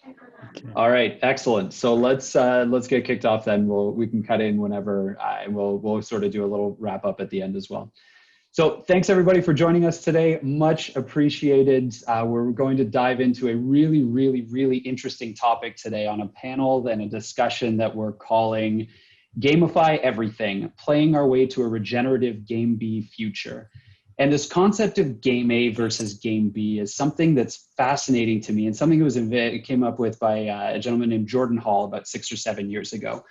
Okay. All right, excellent. So let's get kicked off then. We can cut in whenever, and we'll sort of do a little wrap up at the end as well. So thanks everybody for joining us today. Much appreciated. We're going to dive into a really interesting topic today on a panel and a discussion that we're calling Gamify Everything, Playing Our Way to a Regenerative Game B Future. And this concept of Game A versus Game B is something that's fascinating to me and something that was came up with by a gentleman named Jordan Hall about 6 or 7 years ago.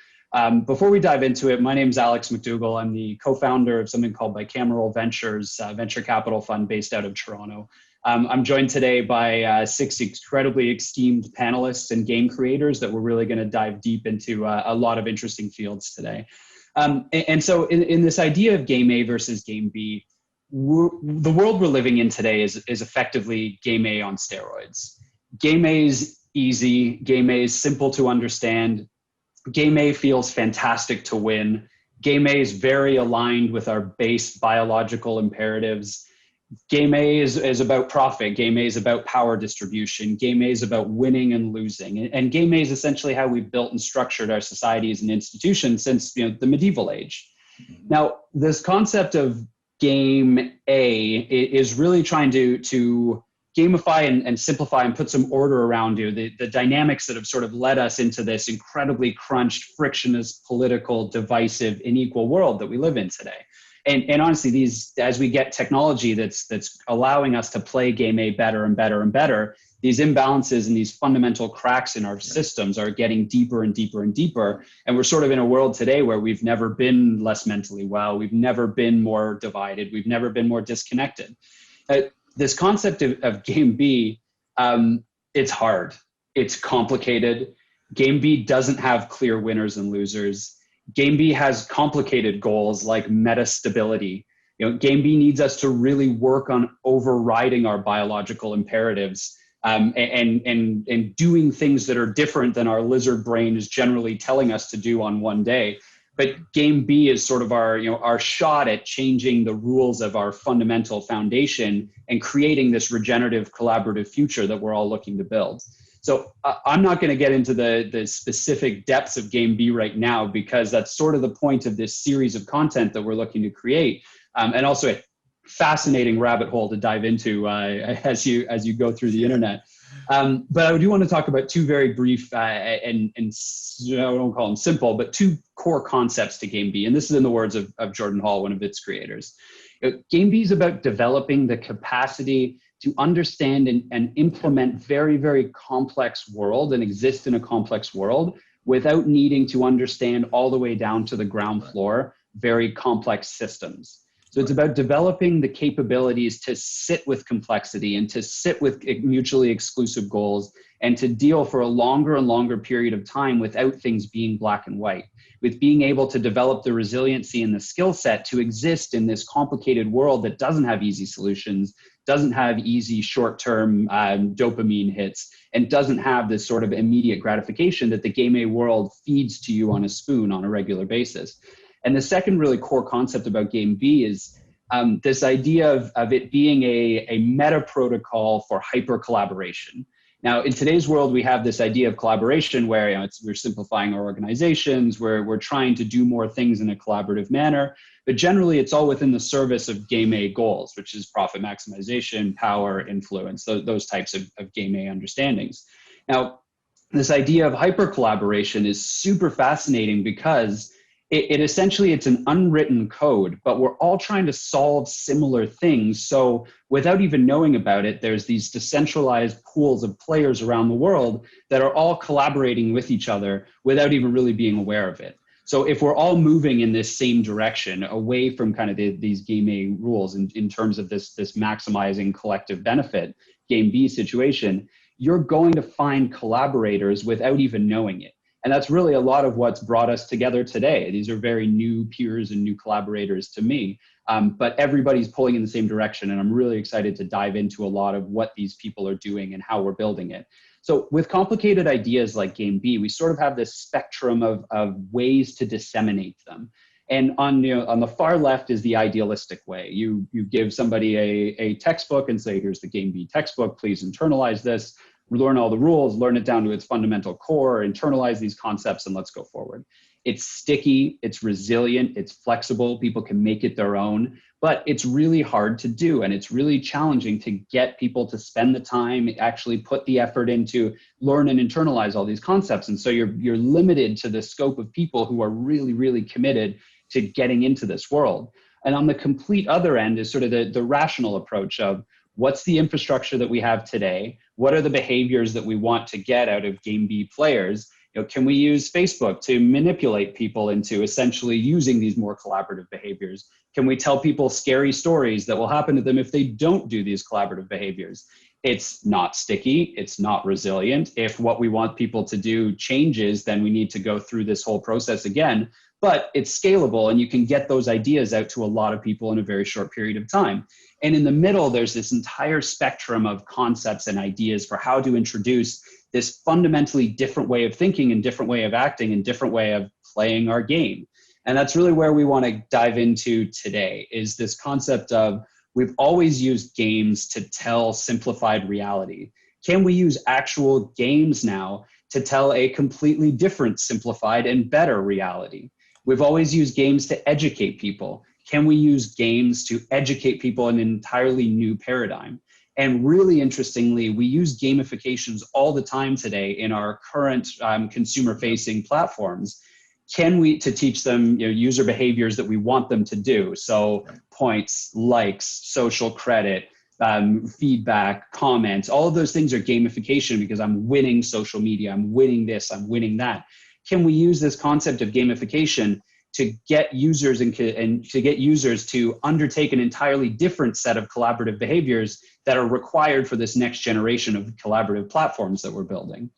Before we dive into it, my name is Alex McDougall. I'm the co-founder of something called BiCameral Ventures, venture capital fund based out of Toronto. I'm joined today by 6 incredibly esteemed panelists and game creators that we're really going to dive deep into a lot of interesting fields today. And so in this idea of Game A versus Game B, the world we're living in today is effectively Game A on steroids. Game A is easy. Game A is simple to understand. Game A feels fantastic to win. Game A is very aligned with our base biological imperatives. Game A is about profit. Game A is about power distribution. Game A is about winning and losing. And Game A is essentially how we've built and structured our societies and institutions since the medieval age. Now, this concept of Game A is really trying to gamify and simplify and put some order around the dynamics that have sort of led us into this incredibly crunched, frictionless, political, divisive, unequal world that we live in today. And honestly, as we get technology that's allowing us to play Game A better and better and better, these imbalances and these fundamental cracks in our systems are getting deeper and deeper and deeper. And we're sort of in a world today where we've never been less mentally well. We've never been more divided. We've never been more disconnected. This concept of Game B, it's hard. It's complicated. Game B doesn't have clear winners and losers. Game B has complicated goals like meta stability. Game B needs us to really work on overriding our biological imperatives and doing things that are different than our lizard brain is generally telling us to do on one day. But Game B is sort of our shot at changing the rules of our fundamental foundation and creating this regenerative collaborative future that we're all looking to build. So I'm not going to get into the specific depths of Game B right now, because that's sort of the point of this series of content that we're looking to create, and also a fascinating rabbit hole to dive into as you go through the internet. But I do want to talk about two very brief and I don't call them simple, but two core concepts to Game B. And this is in the words of Jordan Hall, one of its creators. Game B is about developing the capacity to understand and implement very complex world and exist in a complex world without needing to understand all the way down to the ground floor very complex systems. So it's about developing the capabilities to sit with complexity and to sit with mutually exclusive goals and to deal for a longer and longer period of time without things being black and white, with being able to develop the resiliency and the skill set to exist in this complicated world that doesn't have easy solutions, doesn't have easy short-term dopamine hits, and doesn't have this sort of immediate gratification that the Game A world feeds to you on a spoon on a regular basis. And the second really core concept about Game B is this idea of it being a meta protocol for hyper collaboration. Now, in today's world, we have this idea of collaboration where we're simplifying our organizations, we're trying to do more things in a collaborative manner, but generally it's all within the service of Game A goals, which is profit maximization, power, influence, those types of Game A understandings. Now, this idea of hyper collaboration is super fascinating because it essentially, it's an unwritten code, but we're all trying to solve similar things. So without even knowing about it, there's these decentralized pools of players around the world that are all collaborating with each other without even really being aware of it. So if we're all moving in this same direction, away from kind of these Game A rules in terms of this maximizing collective benefit, Game B situation, you're going to find collaborators without even knowing it. And that's really a lot of what's brought us together today. These are very new peers and new collaborators to me, but everybody's pulling in the same direction. And I'm really excited to dive into a lot of what these people are doing and how we're building it. So with complicated ideas like Game B, we sort of have this spectrum of ways to disseminate them. And on the far left is the idealistic way. You give somebody a textbook and say, here's the Game B textbook, please internalize this. learn all the rules, learn it down to its fundamental core, internalize these concepts, and let's go forward. It's sticky, it's resilient, it's flexible, people can make it their own, but it's really hard to do. And it's really challenging to get people to spend the time, actually put the effort into learn and internalize all these concepts. And so you're limited to the scope of people who are really, really committed to getting into this world. And on the complete other end is sort of the rational approach of what's the infrastructure that we have today? What are the behaviors that we want to get out of Game B players? Can we use Facebook to manipulate people into essentially using these more collaborative behaviors? Can we tell people scary stories that will happen to them if they don't do these collaborative behaviors? It's not sticky, it's not resilient. If what we want people to do changes, then we need to go through this whole process again, but it's scalable and you can get those ideas out to a lot of people in a very short period of time. And in the middle, there's this entire spectrum of concepts and ideas for how to introduce this fundamentally different way of thinking and different way of acting and different way of playing our game. And that's really where we want to dive into today, is this concept of we've always used games to tell simplified reality. Can we use actual games now to tell a completely different, simplified, and better reality? We've always used games to educate people. Can we use games to educate people in an entirely new paradigm? And really interestingly, we use gamifications all the time today in our current consumer-facing platforms. Can we, to teach them user behaviors that we want them to do? So points, likes, social credit, feedback, comments, all of those things are gamification because I'm winning social media, I'm winning this, I'm winning that. Can we use this concept of gamification to get users and to get users to undertake an entirely different set of collaborative behaviors that are required for this next generation of collaborative platforms that we're building?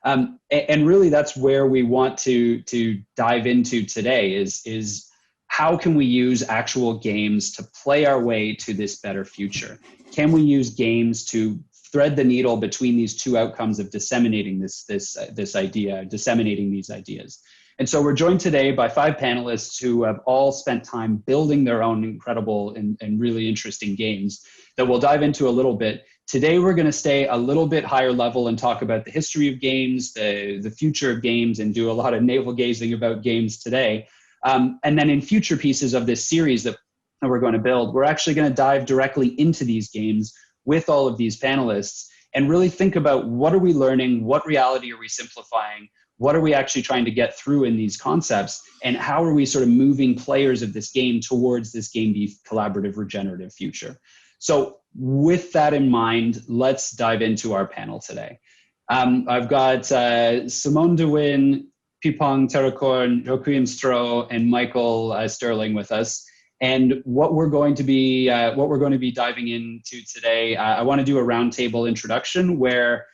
And really that's where we want to dive into today is how can we use actual games to play our way to this better future? Can we use games to thread the needle between these two outcomes of disseminating this idea, disseminating these ideas? And so we're joined today by 5 panelists who have all spent time building their own incredible and really interesting games that we'll dive into a little bit. Today, we're going to stay a little bit higher level and talk about the history of games, the future of games, and do a lot of navel gazing about games today. And then in future pieces of this series that we're going to build, we're actually going to dive directly into these games with all of these panelists and really think about what are we learning, what reality are we simplifying, what are we actually trying to get through in these concepts, and how are we sort of moving players of this game towards this Game B collaborative regenerative future? So with that in mind, let's dive into our panel today. I've got Simone DeWin, Pipong Terracorn, Joaquin Stroh, and Michael Sterling with us. And what we're going to be diving into today, I want to do a roundtable introduction where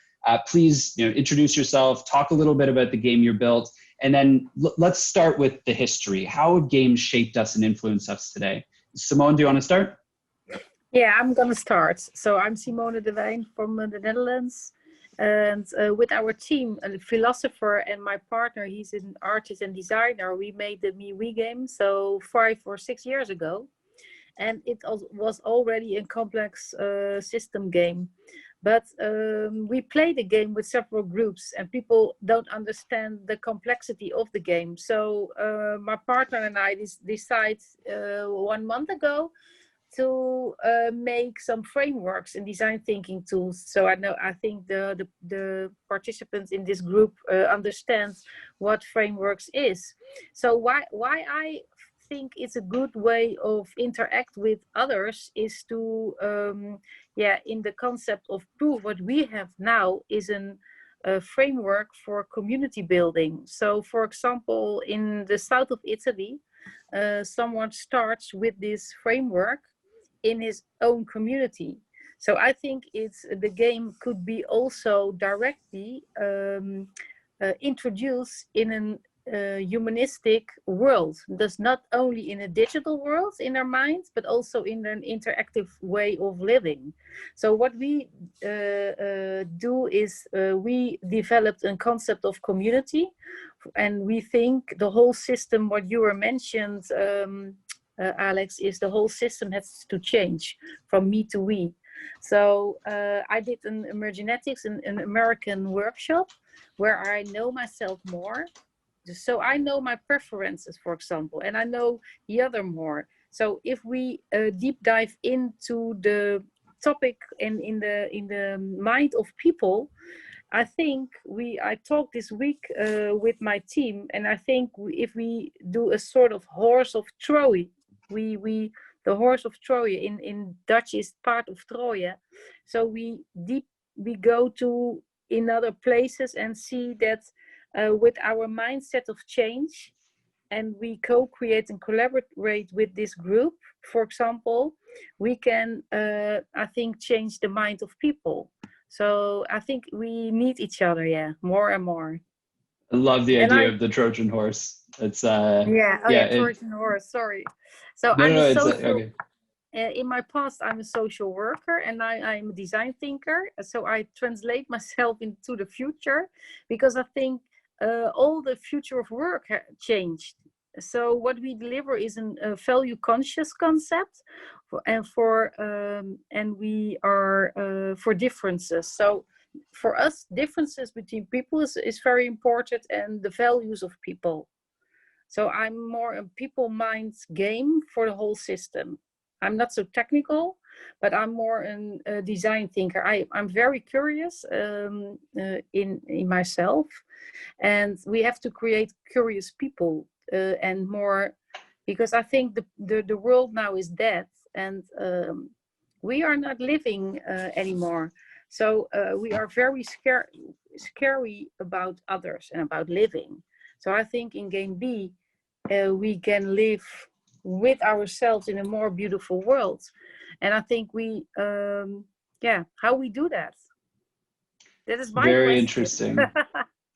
please introduce yourself, talk a little bit about the game you built, and then let's start with the history. How have games shaped us and influenced us today? Simone, do you want to start? Yeah, I'm going to start. So I'm Simone de Wijn from the Netherlands. And with our team, a philosopher and my partner, he's an artist and designer, we made the MeWe game, so 5 or 6 years ago. And it was already a complex system game. But we play the game with several groups and people don't understand the complexity of the game. So my partner and I decided 1 month ago to make some frameworks and design thinking tools. So I think the participants in this group understand what frameworks is. So why I think it's a good way of interact with others is to in the concept of proof, what we have now is a framework for community building. So for example, in the south of Italy, someone starts with this framework in his own community. So I think the game could be also directly introduced in a humanistic world. Thus not only in a digital world in our minds, but also in an interactive way of living. So what we do is we developed a concept of community, and we think the whole system, what you were mentioned, Alex, is the whole system has to change from me to we. So I did an emergenetics, an American workshop where I know myself more. So I know my preferences, for example, and I know the other more. So if we deep dive into the topic and in the mind of people, I think I talked this week with my team, and I think if we do a sort of horse of Troy, we the horse of Troy in Dutch is part of Troje. So we go to in other places and see that with our mindset of change, and we co-create and collaborate with this group, for example, we can I think change the mind of people. So I think we need each other, yeah, more and more. I love the And idea I, of the Trojan horse. It's yeah, oh yeah, yeah, Trojan horse, sorry. So no, I'm a it's social, okay. in my past, I'm a social worker, and I'm a design thinker. So I translate myself into the future because I think all the future of work changed. So what we deliver is a value conscious concept, and we are for differences. So for us, differences between people is very important, and the values of people. So I'm more a people minds game for the whole system. I'm not so technical, but I'm more a design thinker. I'm very curious in myself, and we have to create curious people and more, because I think the world now is dead, and we are not living anymore. So we are very scary about others and about living. So I think in game B, we can live with ourselves in a more beautiful world. And I think yeah, how we do that? That is my Very question. interesting.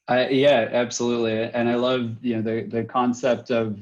Yeah, absolutely. And I love, the concept of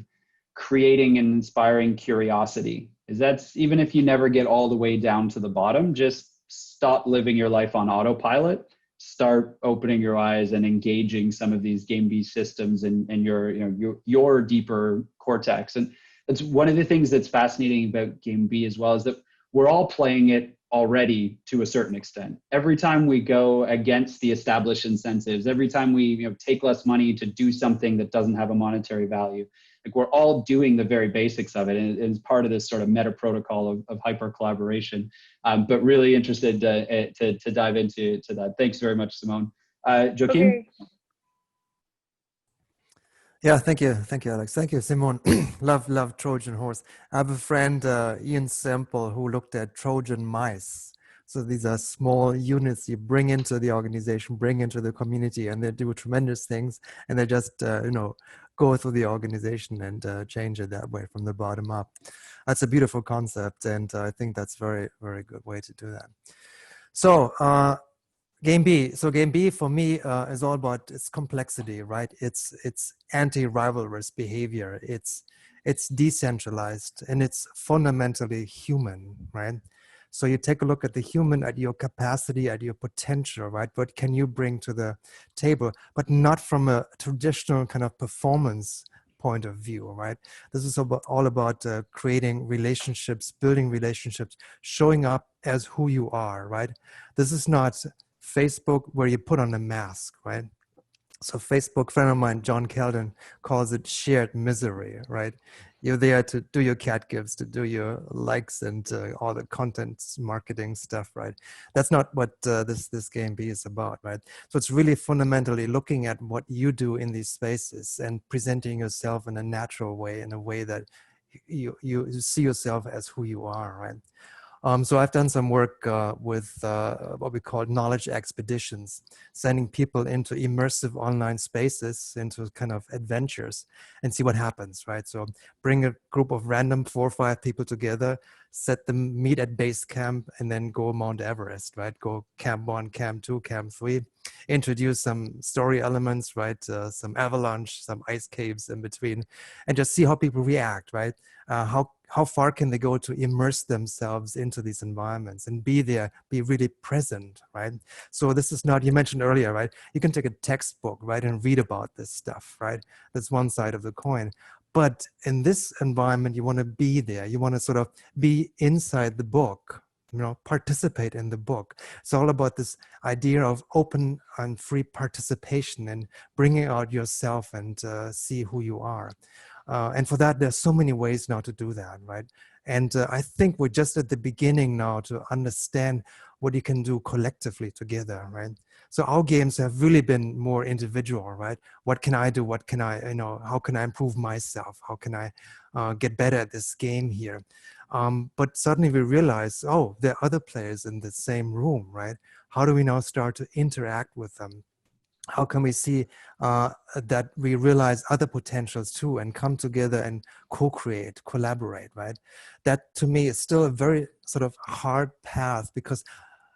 creating and inspiring curiosity. Is that's even if you never get all the way down to the bottom, just stop living your life on autopilot, start opening your eyes and engaging some of these game B systems and your deeper cortex. And that's one of the things that's fascinating about game B as well, is that we're all playing it already to a certain extent. Every time we go against the established incentives, every time we take less money to do something that doesn't have a monetary value, like we're all doing the very basics of it, and it's part of this sort of meta protocol of hyper collaboration. But really interested to dive into that. Thanks very much, Simone. Joaquin? Okay. Yeah, thank you, Alex. Thank you, Simone. love Trojan horse. I have a friend, Ian Semple, who looked at Trojan mice. So these are small units you bring into the organization, bring into the community, and they do tremendous things. And they just, go through the organization and change it that way from the bottom up. That's a beautiful concept, and I think that's very, very good way to do that. So game B. So game B for me is all about its complexity, right? It's anti-rivalrous behavior. It's decentralized, and it's fundamentally human, right? So you take a look at the human, at your capacity, at your potential, right? What can you bring to the table, but not from a traditional kind of performance point of view, right? This is all about creating relationships, building relationships, showing up as who you are, right? This is not Facebook where you put on a mask, right? So Facebook, friend of mine, John Keldon, calls it shared misery, right? You're there to do your cat gives, to do your likes and all the content marketing stuff, right? That's not what this game B is about, right? So it's really fundamentally looking at what you do in these spaces and presenting yourself in a natural way, in a way that you see yourself as who you are, right? So I've done some work with what we call knowledge expeditions, sending people into immersive online spaces, into kind of adventures, and see what happens, right? So bring a group of random 4 or 5 people together, set them meet at base camp, and then go Mount Everest, right? Go camp 1, camp 2, camp 3, introduce some story elements, right? Some avalanche, some ice caves in between, and just see how people react, right? How far can they go to immerse themselves into these environments and be there, be really present, right? So this is not, you mentioned earlier, right? You can take a textbook, right, and read about this stuff, right? That's one side of the coin. But in this environment, you want to be there. You want to sort of be inside the book, participate in the book. It's all about this idea of open and free participation and bringing out yourself and see who you are. And for that, there's so many ways now to do that, right? And I think we're just at the beginning now to understand what you can do collectively together, right? So our games have really been more individual, right? What can I do? What can I, how can I improve myself? How can I get better at this game here? But suddenly we realize, oh, there are other players in the same room, right? How do we now start to interact with them? How can we see that we realize other potentials too and come together and co-create, collaborate, right? That to me is still a very sort of hard path, because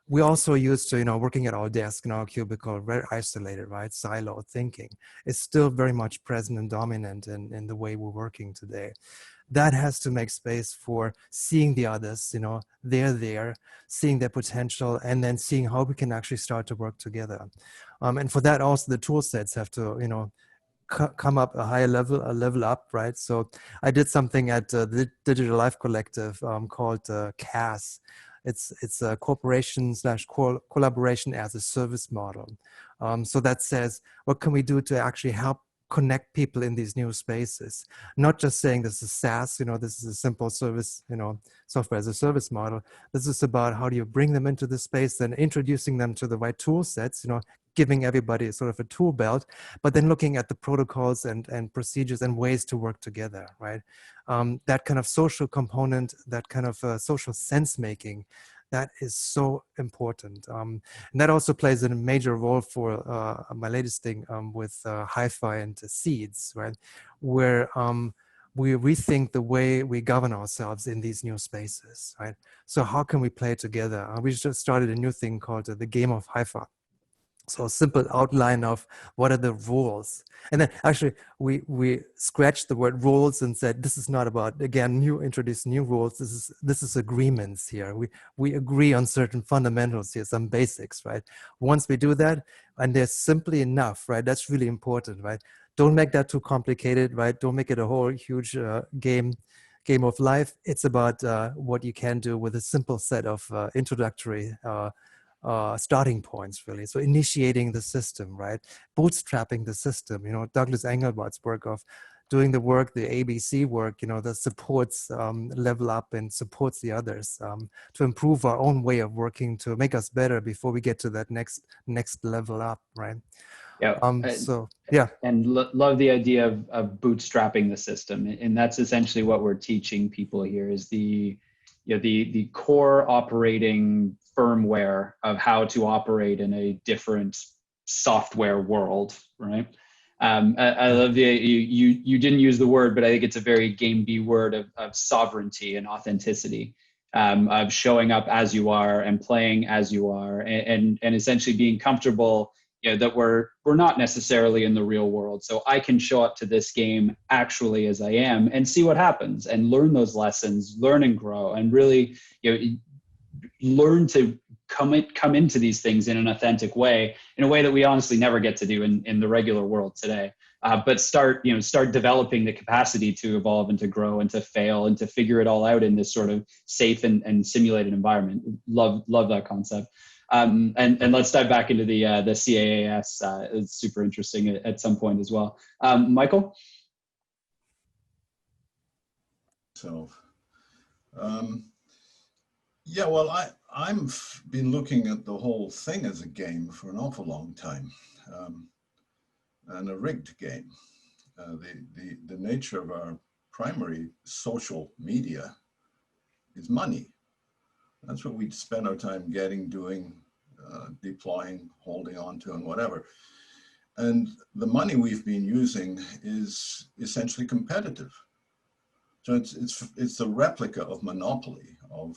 we also used to, working at our desk in our cubicle, very isolated, right? Silo thinking is still very much present and dominant in the way we're working today. That has to make space for seeing the others, they're there, seeing their potential, and then seeing how we can actually start to work together. And for that, also the tool sets have to, come up a higher level, a level up, right? So I did something at the Digital Life Collective called CAS. It's a corporation / collaboration as a service model. So that says, what can we do to actually help connect people in these new spaces? Not just saying this is SaaS, this is a simple service, software as a service model. This is about how do you bring them into the space, then introducing them to the right tool sets, giving everybody sort of a tool belt, but then looking at the protocols and procedures and ways to work together, right? That kind of social component, that kind of social sense making, that is so important. And that also plays a major role for my latest thing with Hi-Fi and Seeds, right? Where we rethink the way we govern ourselves in these new spaces, right? So how can we play together? We just started a new thing called the Game of Hi-Fi. So a simple outline of what are the rules. And then actually we scratched the word rules and said, this is not about, again, introduce new rules. This is agreements here. We agree on certain fundamentals here, some basics, right? Once we do that, and they're simply enough, right? That's really important, right? Don't make that too complicated, right? Don't make it a whole huge game of life. It's about what you can do with a simple set of introductory starting points, really. So initiating the system, right? Bootstrapping the system, Douglas Engelbart's work of doing the work, the ABC work, that supports level up and supports the others to improve our own way of working, to make us better before we get to that next level up, right? Yeah. So yeah. And love the idea of bootstrapping the system. And that's essentially what we're teaching people here is the core operating firmware of how to operate in a different software world, right? I love you didn't use the word, but I think it's a very Game B word of sovereignty and authenticity, of showing up as you are and playing as you are, and essentially being comfortable that we're not necessarily in the real world. So I can show up to this game actually as I am and see what happens and learn those lessons, learn and grow, and really learn to come into these things in an authentic way, in a way that we honestly never get to do in the regular world today. But start developing the capacity to evolve and to grow and to fail and to figure it all out in this sort of safe and simulated environment. Love that concept. And let's dive back into the CAAS. It's super interesting at some point as well. Michael? So, yeah, well, I've been looking at the whole thing as a game for an awful long time, and a rigged game. The nature of our primary social media is money. That's what we spend our time doing, deploying, holding on to, and whatever. And the money we've been using is essentially competitive. So it's a replica of Monopoly, of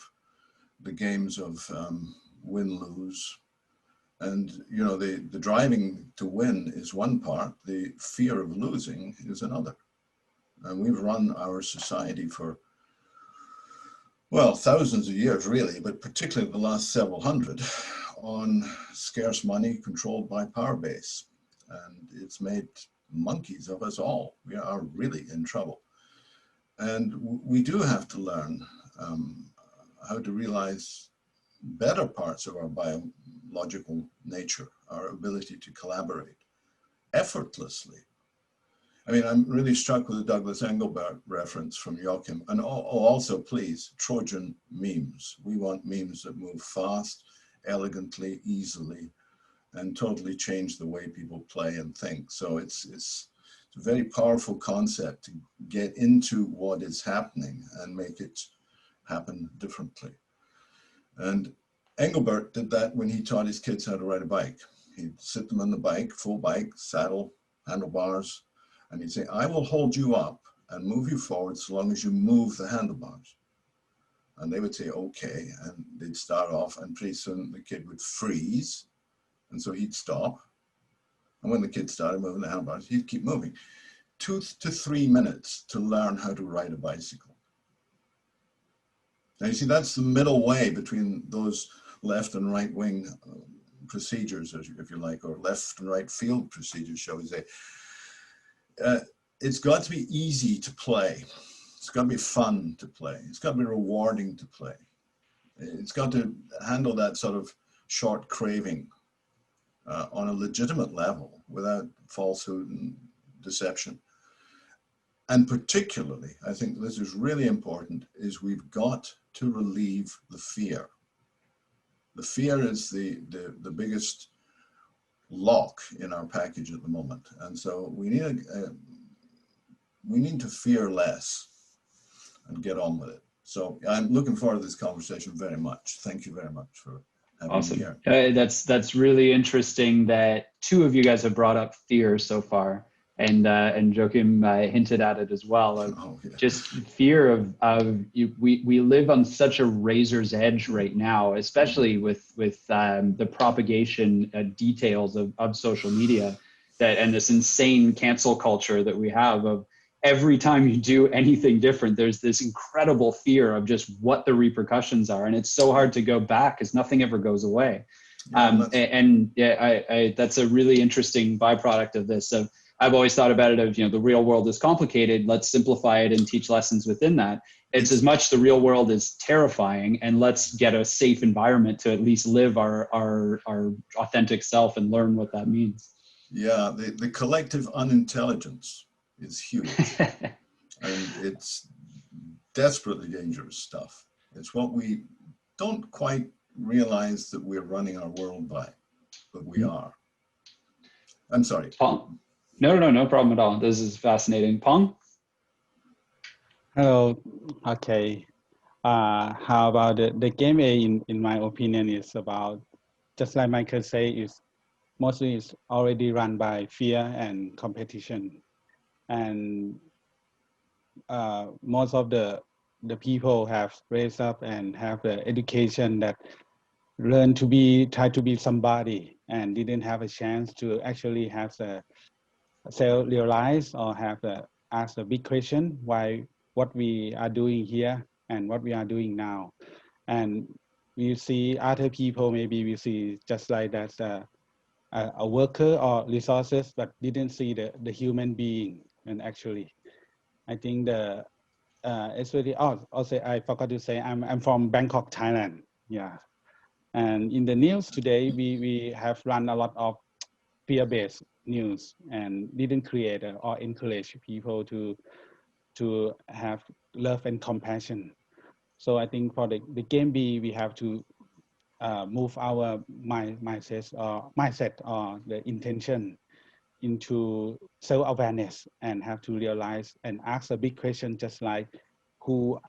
the games of win-lose. And the driving to win is one part, the fear of losing is another. And we've run our society for, well, thousands of years really, but particularly the last several hundred, on scarce money controlled by power base. And it's made monkeys of us all. We are really in trouble. And we do have to learn how to realize better parts of our biological nature, our ability to collaborate effortlessly. I mean, I'm really struck with the Douglas Engelbart reference from Joachim. And also, please, Trojan memes. We want memes that move fast, elegantly, easily, and totally change the way people play and think. So it's a very powerful concept to get into what is happening and make it happen differently. And Engelbart did that when he taught his kids how to ride a bike. He'd sit them on the bike, full bike, saddle, handlebars, and he'd say, I will hold you up and move you forward so long as you move the handlebars. And they would say, okay. And they'd start off, and pretty soon the kid would freeze. And so he'd stop. And when the kid started moving the handlebars, he'd keep moving. 2 to 3 minutes to learn how to ride a bicycle. Now you see, that's the middle way between those left and right wing procedures, if you like, or left and right field procedures, shall we say. It's got to be easy to play. It's got to be fun to play. It's got to be rewarding to play. It's got to handle that sort of short craving on a legitimate level without falsehood and deception. And particularly, I think this is really important, is we've got to relieve the fear. The fear is the biggest lock in our package at the moment. And so we need to fear less and get on with it. So I'm looking forward to this conversation very much. Thank you very much for having me here. That's really interesting that 2 of you guys have brought up fear so far. And Joachim hinted at it as well. Just fear of we live on such a razor's edge right now, especially with the propagation details of social media, and this insane cancel culture that we have of every time you do anything different, there's this incredible fear of just what the repercussions are, and it's so hard to go back because nothing ever goes away. That's a really interesting byproduct of this. I've always thought about it of, the real world is complicated. Let's simplify it and teach lessons within that. It's as much the real world is terrifying, and let's get a safe environment to at least live our authentic self and learn what that means. Yeah, the collective unintelligence is huge. And it's desperately dangerous stuff. It's what we don't quite realize that we're running our world by, but we are. I'm sorry. Pong? No problem at all. This is fascinating. Pong? Hello. Okay. How about the game A, in my opinion, is about, just like Michael say, is mostly is already run by fear and competition. And most of the people have raised up and have the education that try to be somebody, and didn't have a chance to actually have the self-realize or have ask the big question, why what we are doing here and what we are doing now. And we see other people, maybe we see just like that a worker or resources, but didn't see the human being. And actually, I think it's really, also I forgot to say, I'm from Bangkok, Thailand. Yeah. And in the news today, we have run a lot of fear-based news and didn't create or encourage people to have love and compassion. So I think for the game B, we have to move our mindset or the intention into self-awareness, and have to realize and ask a big question, just like who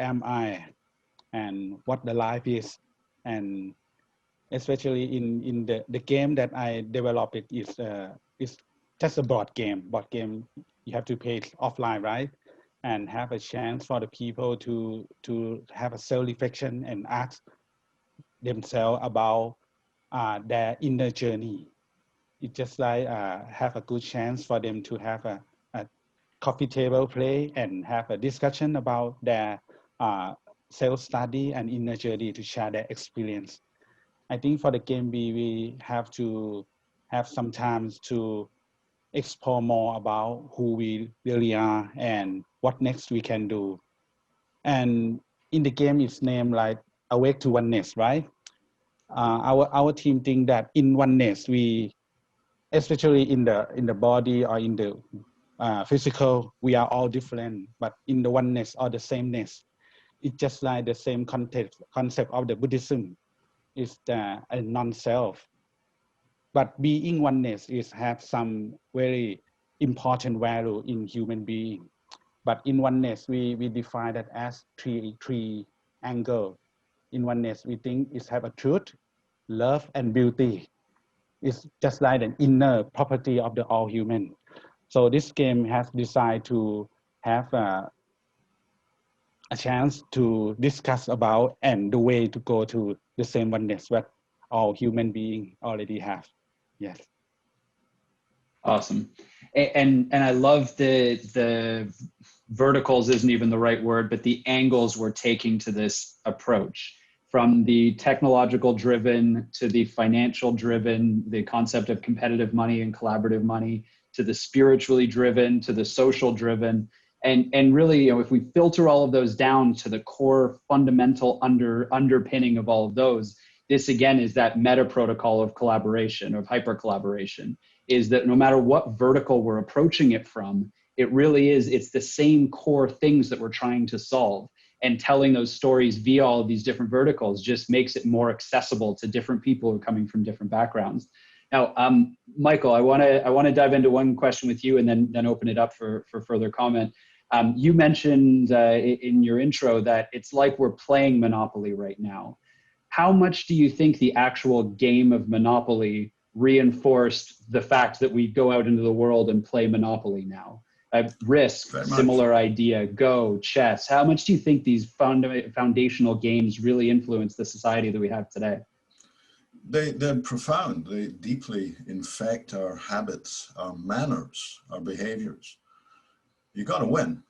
am I, and what the life is. And especially in the game that I developed, it is just a board game. You have to play offline, right? And have a chance for the people to have a self-reflection and ask themselves about their inner journey. It's just like have a good chance for them to have a coffee table play and have a discussion about their self-study and inner journey, to share their experience. I think for the game B, we have to have some time to explore more about who we really are and what next we can do. And in the game, it's named like awake to oneness, right? Our team think that in oneness, we, especially in the body or in the physical, we are all different, but in the oneness or the sameness, it's just like the same concept of the Buddhism is a non-self. But being oneness is have some very important value in human being. But in oneness, we define that as three angle. In oneness, we think it have a truth, love, and beauty. It's just like an inner property of the all human. So this game has decided to have a chance to discuss about and the way to go to the same oneness that all human beings already have. Yes. Awesome. And I love the verticals isn't even the right word, but the angles we're taking to this approach, from the technological driven to the financial driven, the concept of competitive money and collaborative money, to the spiritually driven, to the social driven. And really, you know, if we filter all of those down to the core fundamental underpinning of all of those, this again is that meta protocol of collaboration, of hyper collaboration, is that no matter what vertical we're approaching it from, it really is, it's the same core things that we're trying to solve. And telling those stories via all of these different verticals just makes it more accessible to different people who are coming from different backgrounds. Now, Michael, I want to dive into one question with you and then open it up for further comment. You mentioned in your intro that it's like we're playing Monopoly right now. How much do you think the actual game of Monopoly reinforced the fact that we go out into the world and play Monopoly now? Risk, similar idea, Go, chess. How much do you think these foundational games really influence the society that we have today? They're profound. They deeply infect our habits, our manners, our behaviors. You got to win.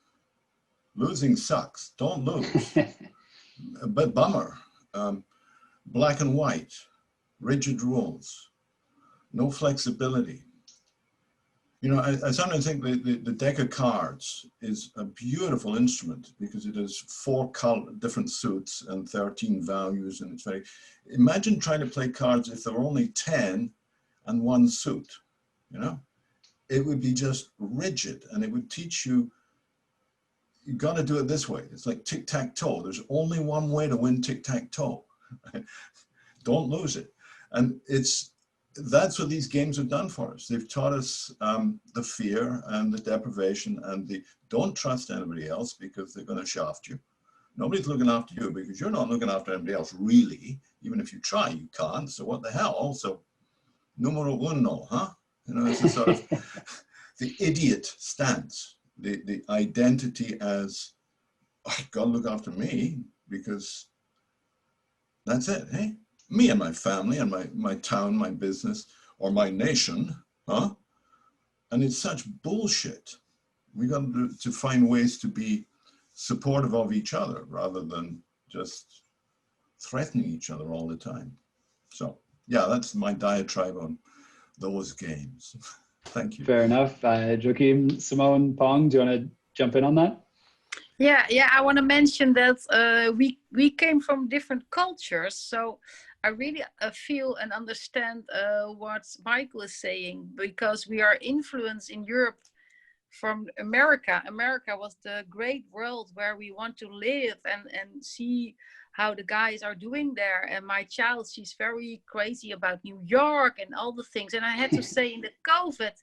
Losing sucks. Don't lose. But bummer. Black and white, rigid rules, no flexibility. You know, I sometimes think the deck of cards is a beautiful instrument because it has 4 different suits and 13 values, and it's very, imagine trying to play cards if there were only 10 and 1 suit, you know? It would be just rigid, and it would teach you, you got to do it this way. It's like tic-tac-toe. There's only one way to win tic-tac-toe. Don't lose it. And that's what these games have done for us. They've taught us the fear and the deprivation and the don't trust anybody else because they're going to shaft you. Nobody's looking after you because you're not looking after anybody else, really. Even if you try, you can't. So what the hell? Also, numero uno, huh? You know, it's a sort of the idiot stance, the identity as, oh, I've got to look after me because that's it, hey? Me and my family and my town, my business, or my nation, huh? And it's such bullshit. We got to find ways to be supportive of each other rather than just threatening each other all the time. So yeah, that's my diatribe on those games. Thank you. Fair enough. Joachim, Simone, Pong, do you want to jump in on that? Yeah. I want to mention that we came from different cultures, so I really feel and understand what Michael is saying, because we are influenced in Europe from America. America was the great world where we want to live and see how the guys are doing there. And my child, she's very crazy about New York and all the things. And I had to say, in the COVID,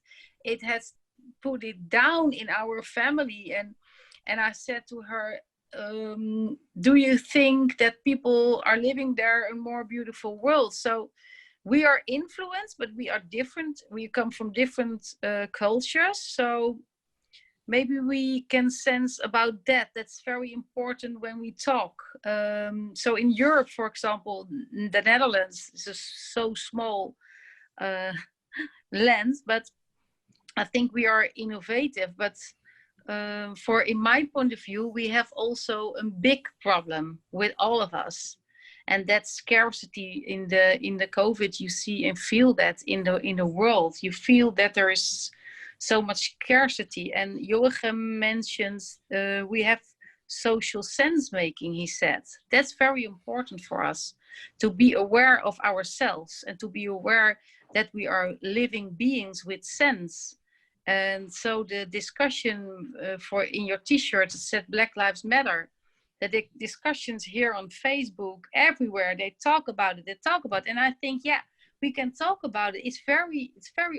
it has put it down in our family. And I said to her, do you think that people are living there in a more beautiful world? So we are influenced, but we are different. We come from different cultures. So maybe we can sense about that. That's very important when we talk. So in Europe, for example, the Netherlands is a so small land, but I think we are innovative. But in my point of view, we have also a big problem with all of us, and that scarcity in the COVID. You see and feel that in the world. You feel that there is so much scarcity. And Joachim mentions we have social sense making, he said. That's very important for us, to be aware of ourselves and to be aware that we are living beings with sense. And so the discussion for in your t-shirt said Black Lives Matter, the discussions here on Facebook, everywhere, they talk about it, and I think, yeah, we can talk about it. It's very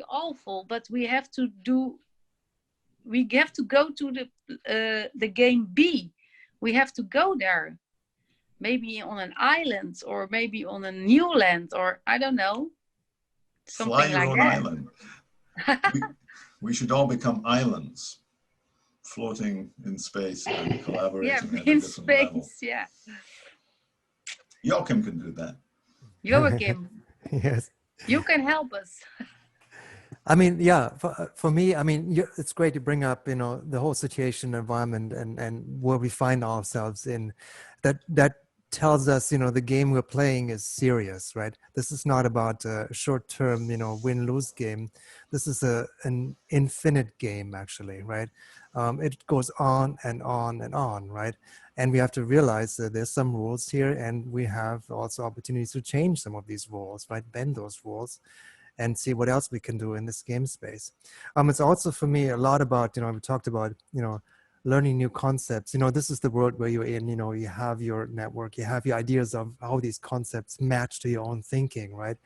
awful, but we have to go to the game B. We have to go there, maybe on an island or maybe on a new land, or I don't know, something Fly your like own that. island. We should all become islands, floating in space and collaborating at a in different space, level. yeah. Joachim can do that. Joachim, Yes. you can help us. I mean, yeah, for me, I mean, it's great to bring up, you know, the whole situation, environment, and where we find ourselves in. That tells us, you know, the game we're playing is serious, right? This is not about a short-term, you know, win-lose game. This is an infinite game, actually, right? It goes on and on and on, right? And we have to realize that there's some rules here, and we have also opportunities to change some of these rules, right? Bend those rules and see what else we can do in this game space. It's also for me a lot about, you know, we talked about, you know, learning new concepts. You know, this is the world where you're in, you know, you have your network, you have your ideas of how these concepts match to your own thinking, right?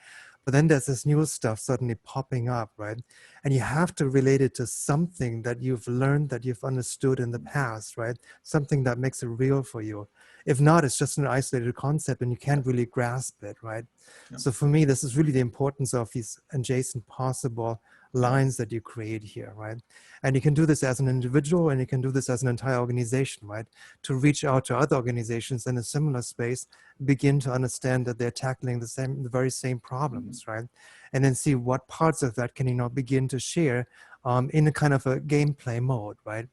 But then there's this new stuff suddenly popping up, right? And you have to relate it to something that you've learned, that you've understood in the past, right? Something that makes it real for you. If not, it's just an isolated concept and you can't really grasp it, right? Yeah. So for me, this is really the importance of these adjacent possible lines that you create here, right? And you can do this as an individual, and you can do this as an entire organization, right? To reach out to other organizations in a similar space, begin to understand that they're tackling the very same problems, right? And then see what parts of that can, you know, begin to share in a kind of a gameplay mode, right?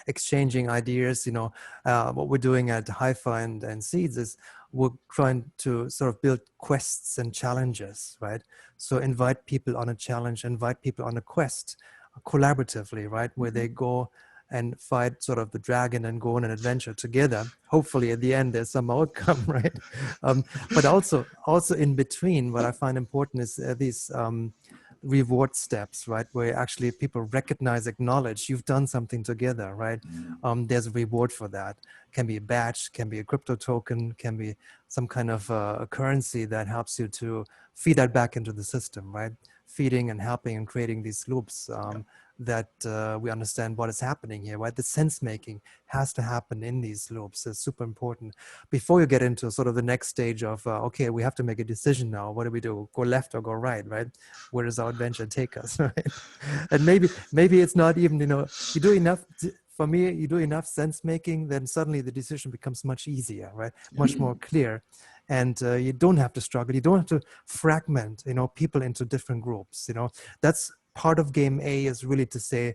Exchanging ideas, you know, what we're doing at Hi-Fi and Seeds is we're trying to sort of build quests and challenges, right? So invite people on a challenge, invite people on a quest collaboratively, right? Where they go and fight sort of the dragon and go on an adventure together. Hopefully at the end there's some outcome, right? But also in between, what I find important is these reward steps, right? Where actually people recognize, acknowledge you've done something together, right? There's a reward for that. Can be a badge, can be a crypto token, can be some kind of a currency that helps you to feed that back into the system, right? Feeding and helping and creating these loops that we understand what is happening here, right? The sense making has to happen in these loops. It's super important before you get into sort of the next stage of, okay, we have to make a decision now. What do we do? Go left or go right, right? Where does our adventure take us, right? And maybe it's not even, you know, you do enough, for me, you do enough sense making, then suddenly the decision becomes much easier, right? Much more clear. And you don't have to struggle. You don't have to fragment, you know, people into different groups, you know. That's part of game A, is really to say,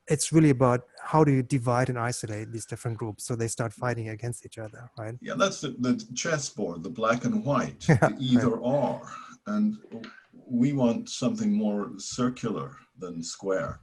it's really about how do you divide and isolate these different groups so they start fighting against each other, right? Yeah, that's the chessboard, the black and white, Yeah, the either or. And we want something more circular than square.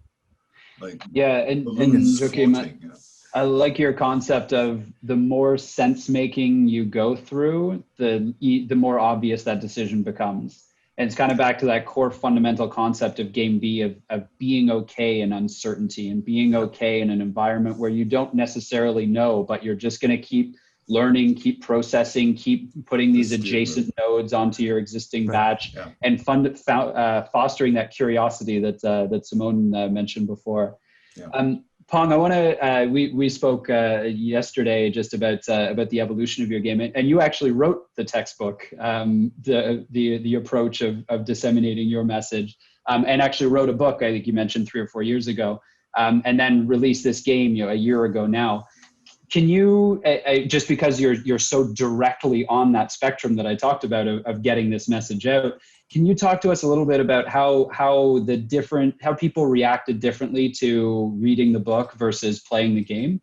Like and balloons Joachim, floating. I like your concept of the more sense making you go through, the more obvious that decision becomes. And it's kind of back to that core fundamental concept of game B of being okay in uncertainty and being okay in an environment where you don't necessarily know, but you're just going to keep learning, keep processing, keep putting these adjacent nodes onto your existing batch, and fostering that curiosity that Simone mentioned before. Pong, I want to. We spoke yesterday just about the evolution of your game, and you actually wrote the textbook, the approach of disseminating your message, and actually wrote a book. I think you mentioned 3 or 4 years ago, and then released this game, you know, a year ago now. Can you, just because you're so directly on that spectrum that I talked about of getting this message out, can you talk to us a little bit about how people reacted differently to reading the book versus playing the game?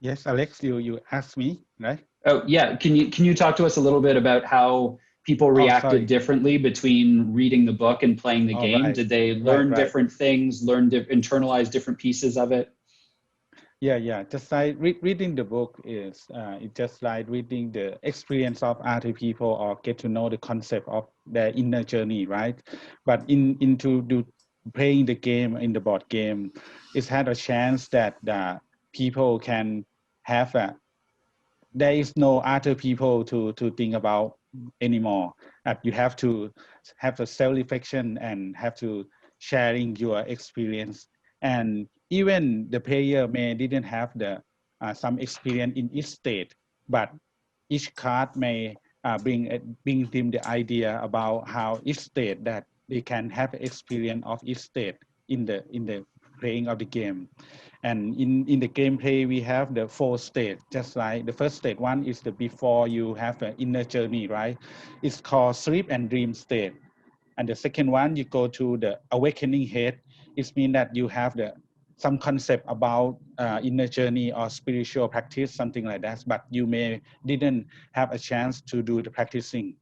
Yes, Alex, you asked me, right? Oh yeah, can you talk to us a little bit about how people Oh, reacted sorry. differently between reading the book and playing the All game? right. Did they Right, learn right. different things, internalize different pieces of it? Yeah. Just like reading the book is, it's just like reading the experience of other people or get to know the concept of their inner journey, right? But playing the game in the board game, it's had a chance that people can have there is no other people to think about anymore. You have to have a self-reflection and have to sharing your experience. And even the player may didn't have the some experience in each state, but each card may bring them the idea about how each state that they can have experience of each state in the playing of the game. And in the gameplay, we have the 4 states, just like the first state one is the before you have an inner journey, right? It's called sleep and dream state. And the second one, you go to the awakening head. It means that you have some concept about inner journey or spiritual practice, something like that, but you didn't have a chance to do the practicing.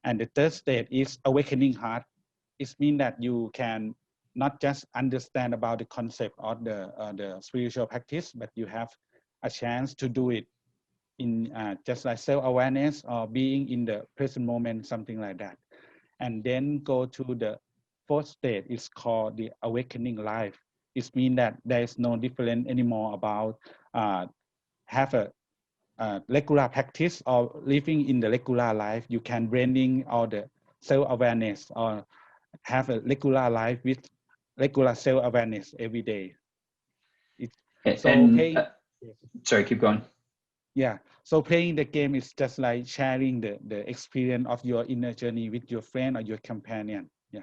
And the third state is awakening heart. It means that you can not just understand about the concept of the spiritual practice, but you have a chance to do it in just like self-awareness or being in the present moment, something like that. And then go to the fourth state. It's called the awakening life. It means that there is no difference anymore about have a regular practice or living in the regular life. You can branding all the self-awareness or have a regular life with regular self-awareness every day. So And playing, sorry, keep going. yeah. So playing the game is just like sharing the experience of your inner journey with your friend or your companion. Yeah.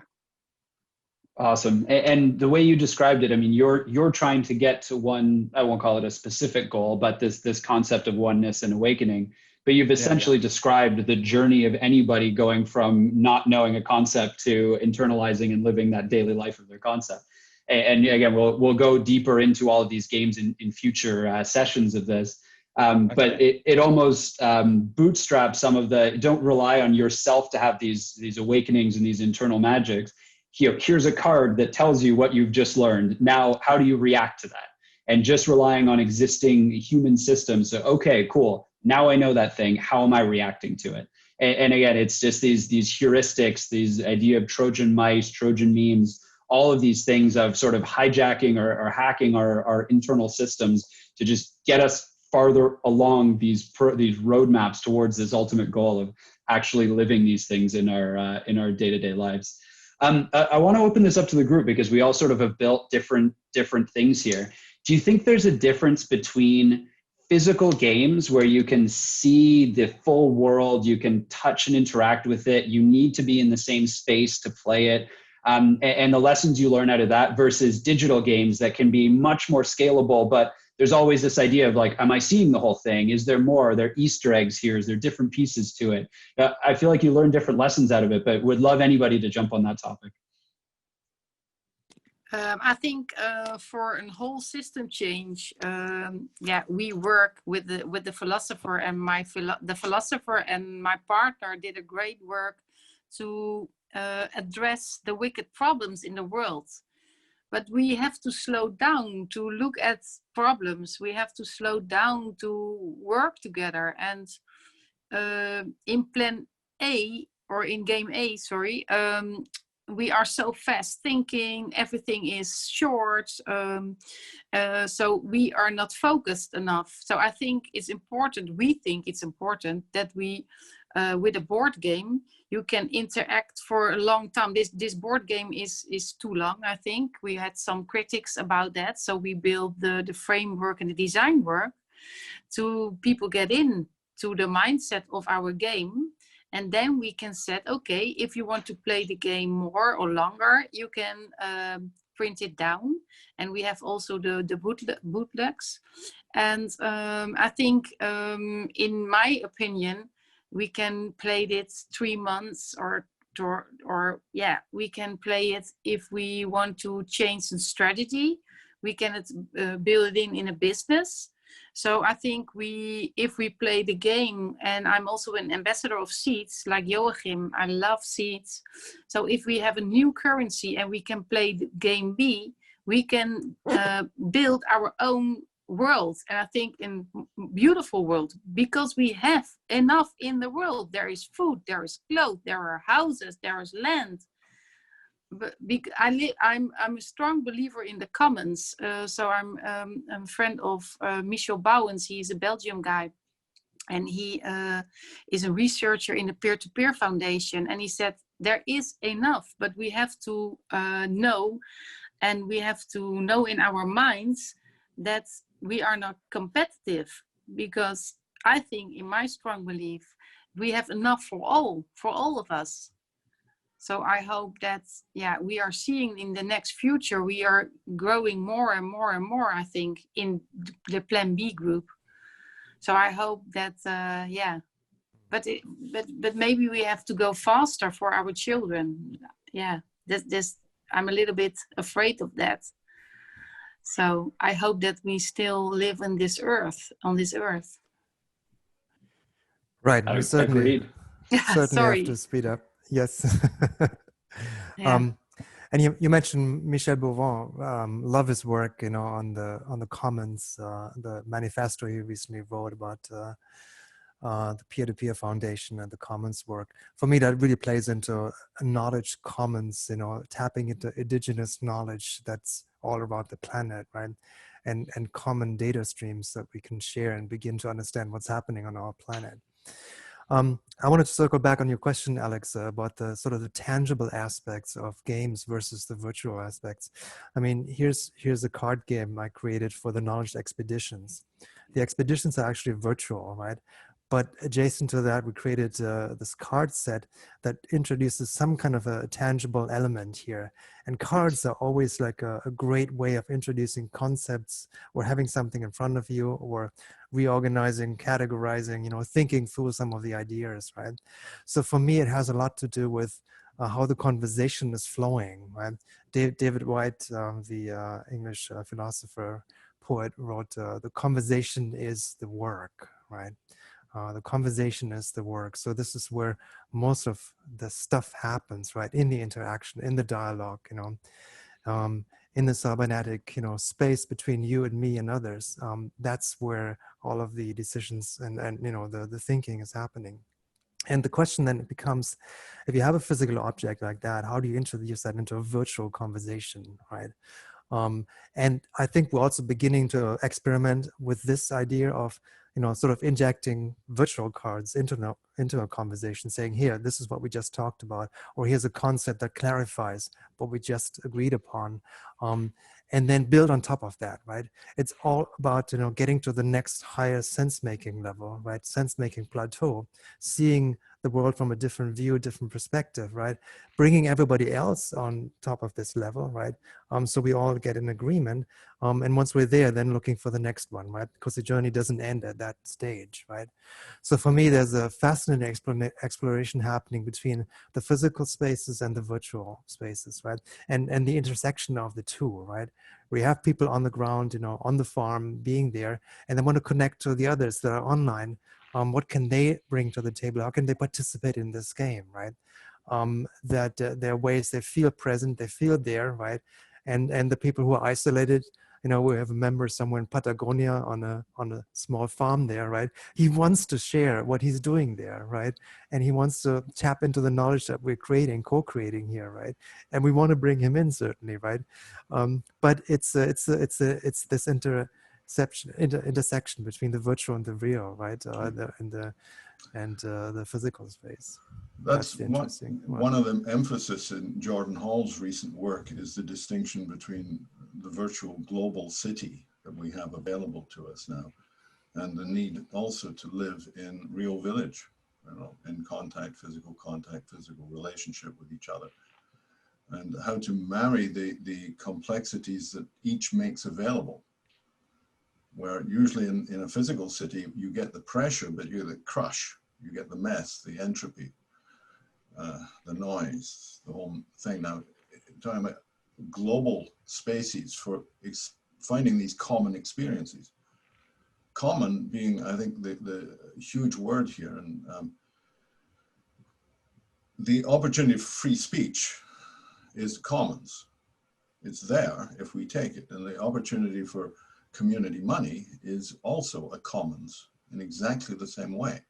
Awesome. And the way you described it, I mean, you're trying to get to one, I won't call it a specific goal, but this concept of oneness and awakening. But you've essentially described the journey of anybody going from not knowing a concept to internalizing and living that daily life of their concept. And again, we'll go deeper into all of these games in future sessions of this. But it almost bootstraps some of don't rely on yourself to have these awakenings and these internal magics. Here's a card that tells you what you've just learned. Now, how do you react to that? And just relying on existing human systems. So, okay, cool. Now I know that thing. How am I reacting to it? And again, it's just these heuristics, these idea of Trojan mice, Trojan memes, all of these things of sort of hijacking or hacking our internal systems to just get us farther along these roadmaps towards this ultimate goal of actually living these things in our day-to-day lives. I want to open this up to the group because we all sort of have built different things here. Do you think there's a difference between physical games where you can see the full world, you can touch and interact with it, you need to be in the same space to play it, and the lessons you learn out of that versus digital games that can be much more scalable, but there's always this idea of like, am I seeing the whole thing? Is there more? Are there Easter eggs here? Is there different pieces to it? I feel like you learn different lessons out of it, but would love anybody to jump on that topic. I think for a whole system change, we work with the philosopher, and the philosopher and my partner did a great work to address the wicked problems in the world. But we have to slow down to look at problems. We have to slow down to work together. And in plan A, or in game A, sorry, we are so fast thinking, everything is short, so we are not focused enough. So I think it's important, we think it's important that we, with a board game, you can interact for a long time. This board game is too long, I think. We had some critics about that, so we built the framework and the design work to people get in to the mindset of our game. And then we can set, okay, if you want to play the game more or longer, you can print it down. And we have also the bootlegs. And I think, in my opinion, we can play it 3 months or we can play it if we want to change the strategy. We can build it in a business. So I think if we play the game, and I'm also an ambassador of seeds, like Joachim, I love seeds. So if we have a new currency and we can play the game B, we can build our own world. And I think in beautiful world, because we have enough in the world. There is food, there is clothes, there are houses, there is land. But I'm a strong believer in the commons. So I'm a friend of Michel Bouwens. He's a Belgian guy, and he is a researcher in the peer-to-peer foundation. And he said there is enough, but we have to know, and we have to know in our minds that we are not competitive, because I think, in my strong belief, we have enough for all of us. So I hope that, yeah, we are seeing in the next future, we are growing more and more and more, I think, in the Plan B group. So I hope that, yeah, but maybe we have to go faster for our children. Yeah, I'm a little bit afraid of that. So I hope that we still live on this earth, Right, we certainly Sorry. have to speed up. Yes. Yeah. And you mentioned Michel Bouwens. Love his work, on the commons, the manifesto he recently wrote about the peer-to-peer foundation and the commons work. For me, that really plays into a knowledge commons, tapping into indigenous knowledge that's all around the planet, right? And common data streams that we can share and begin to understand what's happening on our planet. I wanted to circle back on your question, Alex, about the sort of the tangible aspects of games versus the virtual aspects. I mean, here's a card game I created for the Knowledge Expeditions. The expeditions are actually virtual, right? But adjacent to that, we created this card set that introduces some kind of a tangible element here. And cards are always like a great way of introducing concepts, or having something in front of you, or reorganizing, categorizing, thinking through some of the ideas, right? So for me, it has a lot to do with how the conversation is flowing, right? David White, the English philosopher, poet, wrote, the conversation is the work, right? The conversation is the work. So this is where most of the stuff happens, right? In the interaction, in the dialogue, in the cybernetic, space between you and me and others. That's where all of the decisions and the thinking is happening. And the question then becomes, if you have a physical object like that, how do you introduce that into a virtual conversation, right? And I think we're also beginning to experiment with this idea of, sort of injecting virtual cards into a conversation, saying, here, this is what we just talked about, or here's a concept that clarifies what we just agreed upon, and then build on top of that, right? It's all about, getting to the next higher sense-making level, right? Sense-making plateau, seeing the world from a different view, different perspective, right? Bringing everybody else on top of this level, right? So we all get an agreement. And once we're there, then looking for the next one, right? Because the journey doesn't end at that stage, right? So for me, there's a fascinating exploration happening between the physical spaces and the virtual spaces, right? And the intersection of the two, right? We have people on the ground, on the farm, being there, and they want to connect to the others that are online. What can they bring to the table? How can they participate in this game, right? That there are ways they feel present, they feel there, right? And the people who are isolated, we have a member somewhere in Patagonia on a small farm there, right? He wants to share what he's doing there, right? And he wants to tap into the knowledge that we're creating, co-creating here, right? And we want to bring him in, certainly, right? But it's this intersection between the virtual and the real, right? The physical space. That's interesting one of the emphasis in Jordan Hall's recent work is the distinction between the virtual global city that we have available to us now, and the need also to live in real village, in physical contact, physical relationship with each other, and how to marry the complexities that each makes available. Where usually in a physical city, you get the pressure, but you get the crush, you get the mess, the entropy, the noise, the whole thing. Now, talking about global spaces for finding these common experiences. common being, I think, the huge word here. And the opportunity for free speech is commons. It's there if we take it. And the opportunity for community money is also a commons in exactly the same way.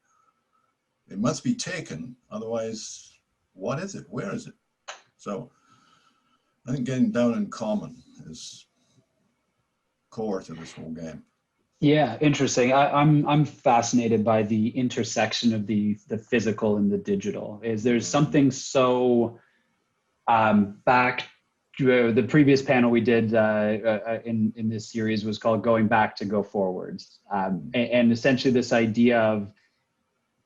It must be taken, otherwise, what is it? Where is it? So I think getting down in common is core to this whole game. Yeah, interesting. I'm fascinated by the intersection of the physical and the digital. There's something so back to the previous panel we did in this series was called Going Back to Go Forwards. And essentially this idea of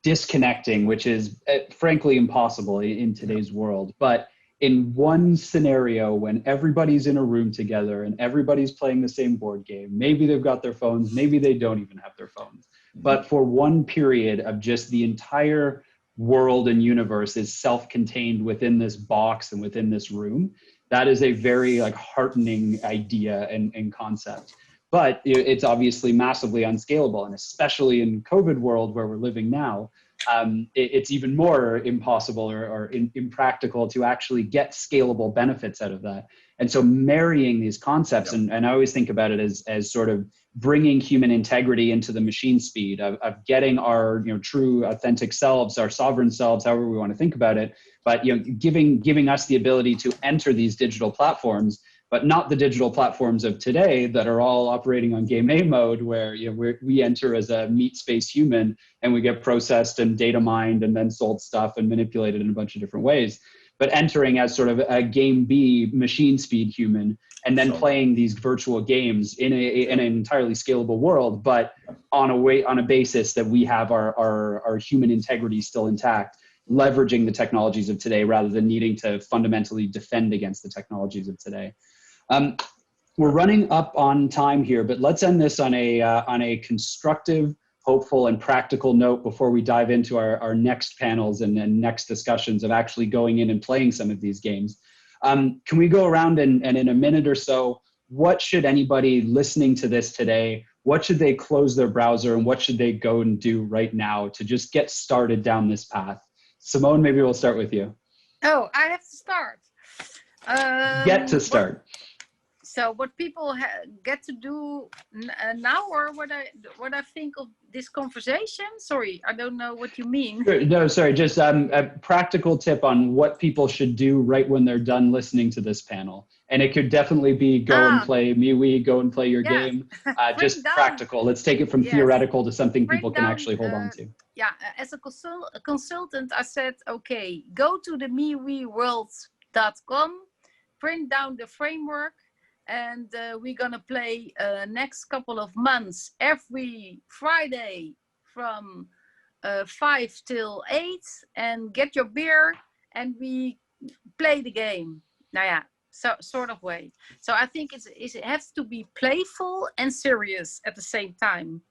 disconnecting, which is frankly impossible in today's world. But in one scenario, when everybody's in a room together and everybody's playing the same board game, maybe they've got their phones, maybe they don't even have their phones. But for one period of just the entire world and universe is self-contained within this box and within this room, that is a very like heartening idea and concept. But it's obviously massively unscalable, and especially in COVID world where we're living now, it's even more impossible or impractical to actually get scalable benefits out of that. And so marrying these concepts, and I always think about it as sort of bringing human integrity into the machine speed of getting our true authentic selves, our sovereign selves, however we want to think about it, but giving us the ability to enter these digital platforms, but not the digital platforms of today that are all operating on game A mode, where we enter as a meat space human and we get processed and data mined and then sold stuff and manipulated in a bunch of different ways. But entering as sort of a game B machine speed human, and then playing these virtual games in an entirely scalable world, but on a basis that we have our human integrity still intact, leveraging the technologies of today rather than needing to fundamentally defend against the technologies of today. We're running up on time here, but let's end this on a constructive, hopeful, and practical note before we dive into our next panels and then next discussions of actually going in and playing some of these games. Can we go around and in a minute or so, what should anybody listening to this today, what should they close their browser and what should they go and do right now to just get started down this path? Simone, maybe we'll start with you. Oh, I have to start. Get to start. So what people get to do now, or what I think of this conversation? Sorry, I don't know what you mean. No, sorry, just a practical tip on what people should do right when they're done listening to this panel. And it could definitely be go and play MeWe, go and play your game. Just practical. Let's take it from theoretical to something people can actually hold on to. Yeah, as a consultant, I said, okay, go to the meweworld.com, print down the framework, and we're gonna play next couple of months every Friday from 5 till 8, and get your beer and we play the game. Now, yeah, so sort of way. So I think it has to be playful and serious at the same time.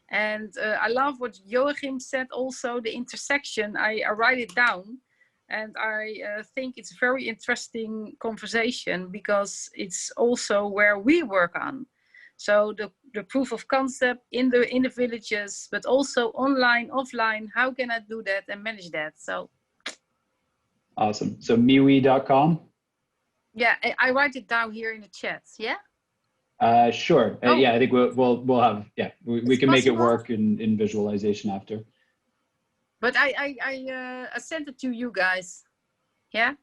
And I love what Joachim said also, the intersection. I write it down. And I think it's a very interesting conversation because it's also where we work on. So the proof of concept in the villages, but also online, offline. How can I do that and manage that? So awesome. So MeWe.com. Yeah, I write it down here in the chat. Yeah. Sure. Yeah, I think we'll have. Yeah, we can make it work in visualization after. But I sent it to you guys. Yeah.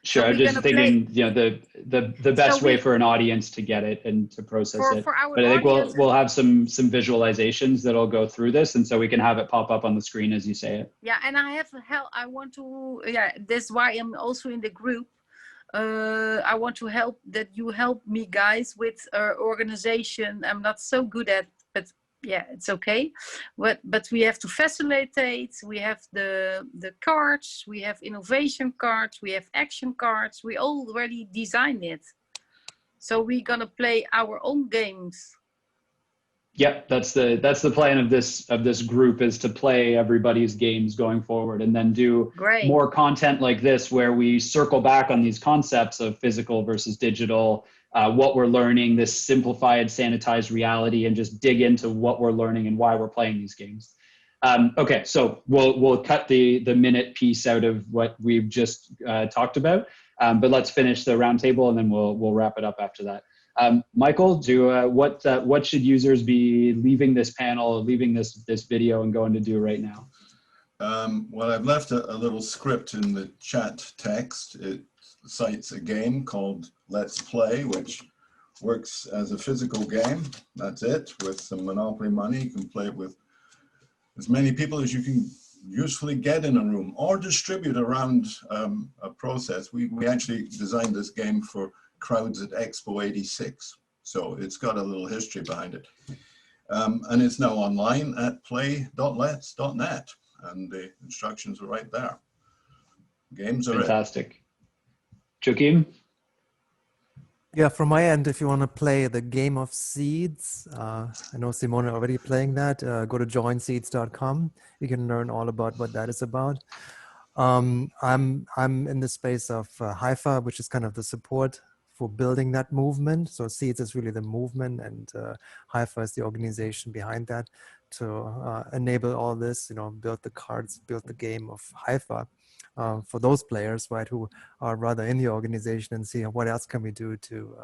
Sure. I'm just thinking, the best way for an audience to get it and to process it. For our but I think we'll have some visualizations that'll go through this, and so we can have it pop up on the screen as you say it. Yeah, and I want to. Yeah, that's why I'm also in the group. I want to help me guys with organization. I'm not so good at, but yeah, it's okay. But we have to facilitate. We have the cards. We have innovation cards. We have action cards. We already designed it. So we're gonna play our own games. Yep, that's the plan of this group, is to play everybody's games going forward, and then do more content like this where we circle back on these concepts of physical versus digital, what we're learning, this simplified, sanitized reality, and just dig into what we're learning and why we're playing these games. Okay, so we'll cut the minute piece out of what we've just talked about, but let's finish the roundtable and then we'll wrap it up after that. Michael, what should users be leaving this panel, leaving this video, and going to do right now? Well, I've left a little script in the chat text. It cites a game called Let's Play, which works as a physical game. That's it, with some Monopoly money. You can play it with as many people as you can usefully get in a room or distribute around a process. We actually designed this game for crowds at Expo 86. So it's got a little history behind it. And it's now online at play.lets.net. And the instructions are right there. Games are fantastic. Joachim? Yeah, from my end, if you want to play the Game of Seeds, I know Simone already playing that. Go to joinseeds.com. You can learn all about what that is about. I'm in the space of Haifa, which is kind of the support for building that movement. So Seeds is really the movement, and Haifa is the organization behind that to enable all this. Build the cards, build the game of Haifa. For those players, right, who are rather in the organization, and see what else can we do to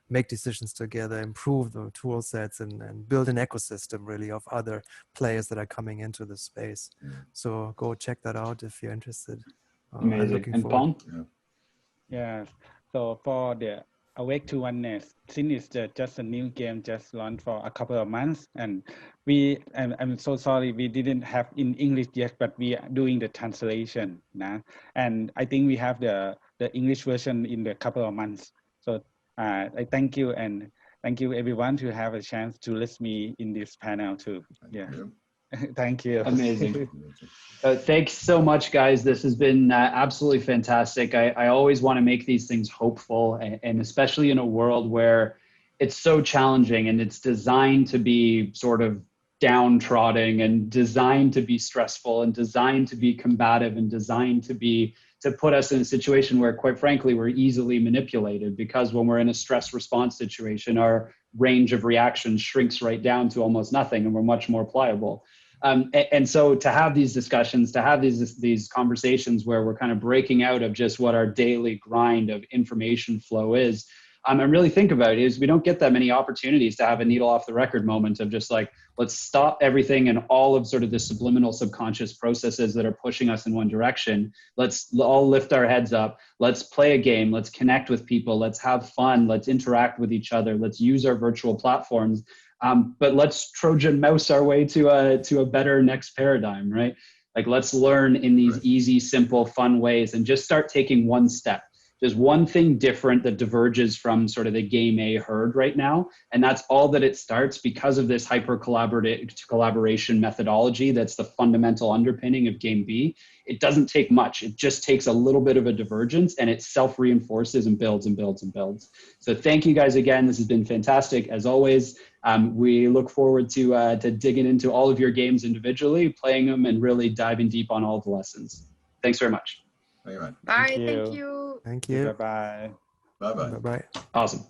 make decisions together, improve the tool sets, and build an ecosystem really of other players that are coming into the space. So go check that out if you're interested. Amazing. And Pong? Yeah. So for the Awake to Oneness, since it's just a new game, just launched for a couple of months, and I'm so sorry we didn't have in English yet, but we are doing the translation now, and I think we have the English version in a couple of months. So I thank you, and thank you everyone to have a chance to listen me in this panel too. Yeah. Thank you. Amazing. Thanks so much, guys. This has been absolutely fantastic. I always want to make these things hopeful, and especially in a world where it's so challenging and it's designed to be sort of downtrodden and designed to be stressful and designed to be combative and designed to put us in a situation where, quite frankly, we're easily manipulated, because when we're in a stress response situation, our range of reactions shrinks right down to almost nothing, and we're much more pliable. And so to have these discussions, to have these conversations where we're kind of breaking out of just what our daily grind of information flow is, and really think about it, is we don't get that many opportunities to have a needle off the record moment of just like, let's stop everything and all of sort of the subliminal subconscious processes that are pushing us in one direction. Let's all lift our heads up. Let's play a game. Let's connect with people. Let's have fun. Let's interact with each other. Let's use our virtual platforms. But let's Trojan mouse our way to a better next paradigm, right? Like, let's learn in these easy, simple, fun ways and just start taking one step. There's one thing different that diverges from sort of the game A herd right now, and that's all that it starts because of this hyper collaboration methodology that's the fundamental underpinning of game B. It doesn't take much. It just takes a little bit of a divergence, and it self-reinforces and builds and builds and builds. So thank you guys again. This has been fantastic as always. We look forward to digging into all of your games individually, playing them, and really diving deep on all the lessons. Thanks very much. All right. Bye. Thank you. Thank you. Thank you. Bye-bye. Bye-bye. Bye-bye. Awesome.